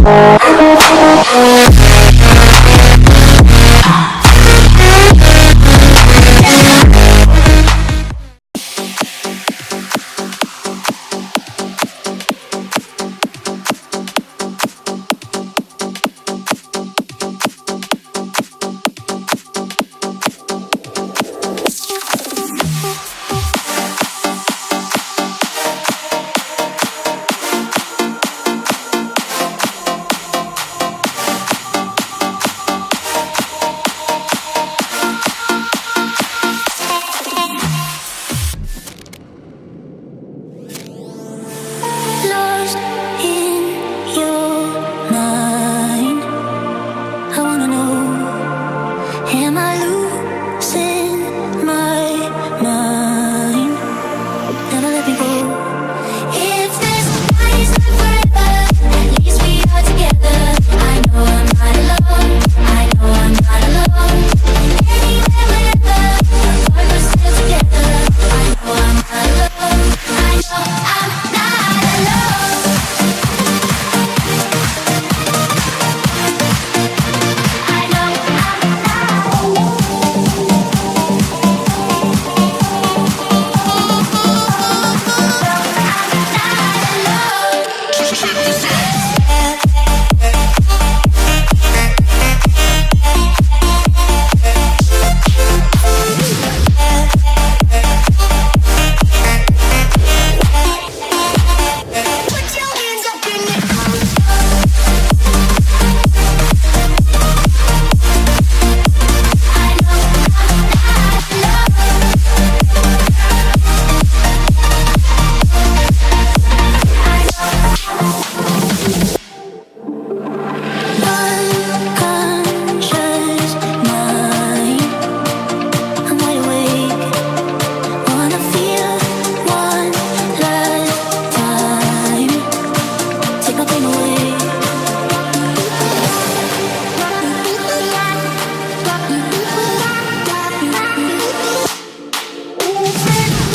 Lost in your mind, I wanna know, am I losing my mind? Never let me go. If this night is not forever, at least we are together. I know I'm not alone, I know I'm not alone. Anywhere, wherever, apart but still together. I know I'm not alone, I know I'm not alone. I know put your hands up in the unconscious mind. I'm wide awake, wanna feel one last time. Take my pain away.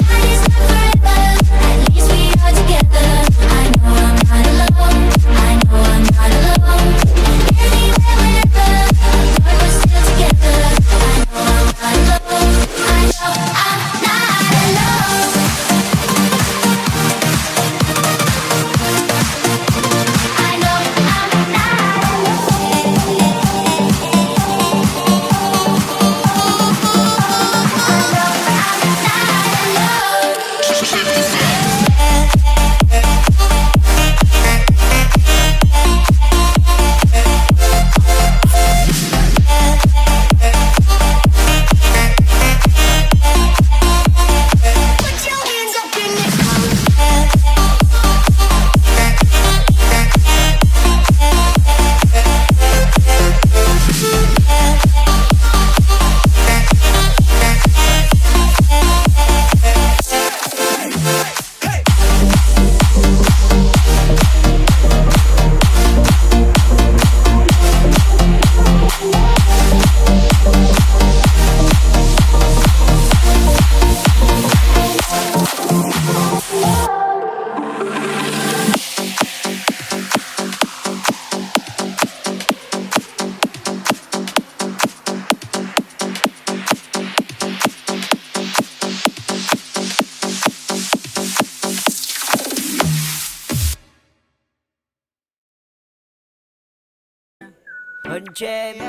Night is not forever, at least we are together. I know I'm not alone, I know I'm not alone. Anywhere, wherever, apart but still together. I know I'm not alone, I know I'm not alone. I know I'm put your hands up in the Hình James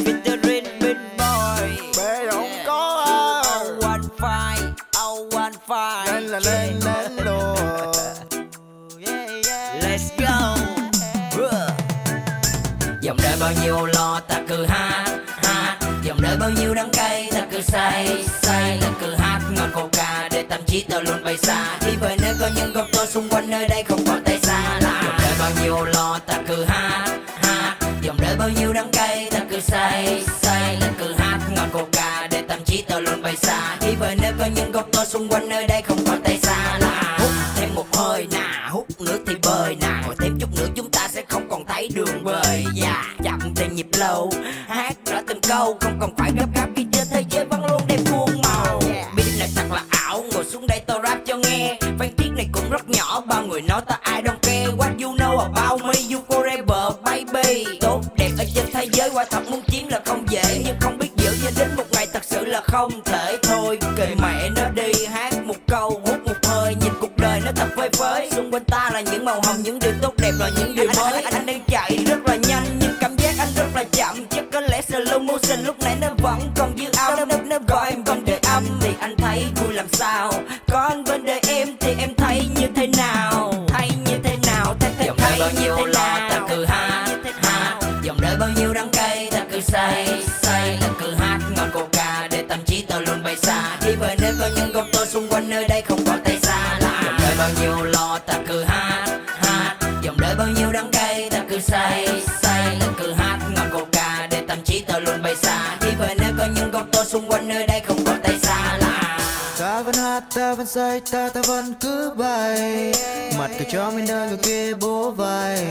featuring Big Boy. Bê không có Oh one five, oh one five. nên là lên đồ. Let's go. Dòng đời bao nhiêu lo ta cứ hát hát, dòng đời bao nhiêu đắng cay ta cứ say say, ta cứ hát ngọt coca để tâm trí ta luôn bay xa. Đi về nơi có những góc tôi xung quanh, nơi đây không còn tay xa lạ. Dòng đời bao nhiêu lo ta cứ hát hát, dòng đời bao nhiêu đắng cay ta cứ say say, ta cứ hát ngọt coca để tâm trí ta luôn bay xa. Đi về nơi có những góc tôi xung quanh, nơi đây không còn tay xa lạ. Hút thêm một hơi nà, hút nữa thì bơi nà, ngồi thêm chút nữa chúng ta sẽ không còn thấy đường về. Chậm thì nhịp lâu, hát rõ từng câu, không còn phải gấp gáp khi trên thế giới vẫn luôn đem muôn màu. Beat này thật là ảo, ngồi xuống đây tao rap cho nghe. Văn tiết này cũng rất nhỏ, bao người nói ta I don't care. What you know about me, you forever quả thật muốn chiến là không dễ, nhưng không biết giữ cho đến một ngày thật sự là không thể. Thôi kệ mẹ nó đi, hát một câu hút một hơi, nhìn cuộc đời nó thật phơi phới. Xung quanh ta là những màu hồng, những điều tốt đẹp là những điều mới. Anh đang chạy rất là nhanh nhưng cảm giác anh rất là chậm, chắc có lẽ slow motion lúc nãy nó vẫn còn dư âm. Nó gọi em bên đời âm thì anh thấy vui làm sao, còn bên đời em thì em thấy như thế nào? Thấy như thế nào? Dòng đời bao nhiêu lo ta cứ hát hát, dòng đời bao nhiêu đắng cay ta cứ say say, ta cứ hát ngọn coca để tâm trí ta luôn bay xa. Đi về nơi có những góc tôi xung quanh nơi đây không còn tay xa lạ. Dòng đời bao nhiêu lo ta cứ hát hát, dòng đời bao nhiêu đắng cay ta cứ say say, ta cứ hát ngọn coca để tâm trí ta luôn bay xa. Đi về nơi có những góc tôi xung quanh nơi đây không còn tay xa lạ. Ta vẫn hát, ta vẫn say, ta vẫn cứ bay. Mặt cứ cho mình nơi người kia bố vai.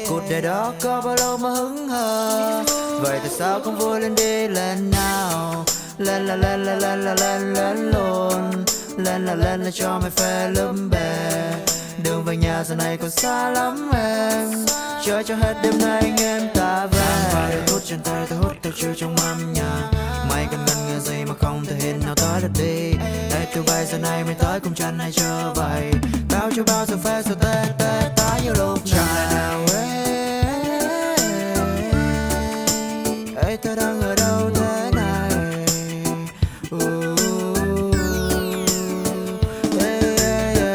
Cuộc đời đó có bao lâu mà hững hờ, vậy tại sao không vui lên đi lần nào? Lên là lên là lên là lên lên luôn. Lên là lên là cho mày phê lấm bè. Đường về nhà giờ này còn xa lắm em, chơi cho hết đêm nay anh em ta về. Hút trên tay ta hút theo chiều trong âm nhạc, mày cần ngần nghe gì mà không thể hiện nào tới được đi. Đây từ bây giờ này mày tới cùng chân hay chưa vậy? Tao chưa bao giờ phê sao tê tê tái như lúc nào. Ê ta đang ở đâu thế này?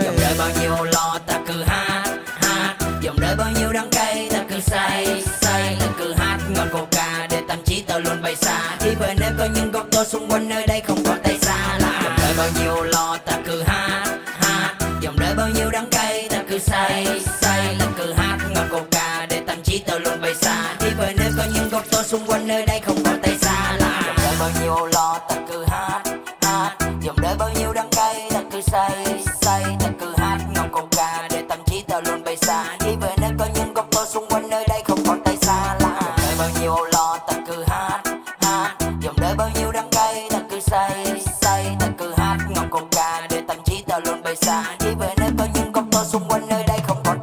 Dòng đời bao nhiêu lo ta cứ hát hát, dòng đời bao nhiêu đắng cay ta cứ say say, ta cứ hát ngọn coca để tâm trí ta luôn bay xa. Đi về nơi có những góc tôi xung quanh nơi đây không còn tay xa lạ. Dòng đời bao nhiêu lo ta cứ hát hát, dòng đời bao nhiêu đắng cay ta cứ say say, ta cứ hát ngọn coca để tâm trí ta luôn bay xa. Đi về nơi có những góc tôi xung quanh nơi đây không còn tay xa lạ. Dòng đời bao nhiêu lo ta cứ hát hát, dòng đời bao nhiêu đắng cay ta cứ say say, ta cứ hát ngọn coca để tâm trí ta luôn bay xa. Đi về nơi có những góc tôi xung quanh nơi đây không còn tay xa lạ. Dòng đời bao nhiêu lo ta cứ hát hát, dòng đời bao nhiêu đắng cay ta cứ say say, ta cứ hát ngọn coca để tâm trí ta luôn bay xa. Đi về nơi có những góc tôi xung quanh nơi đây không còn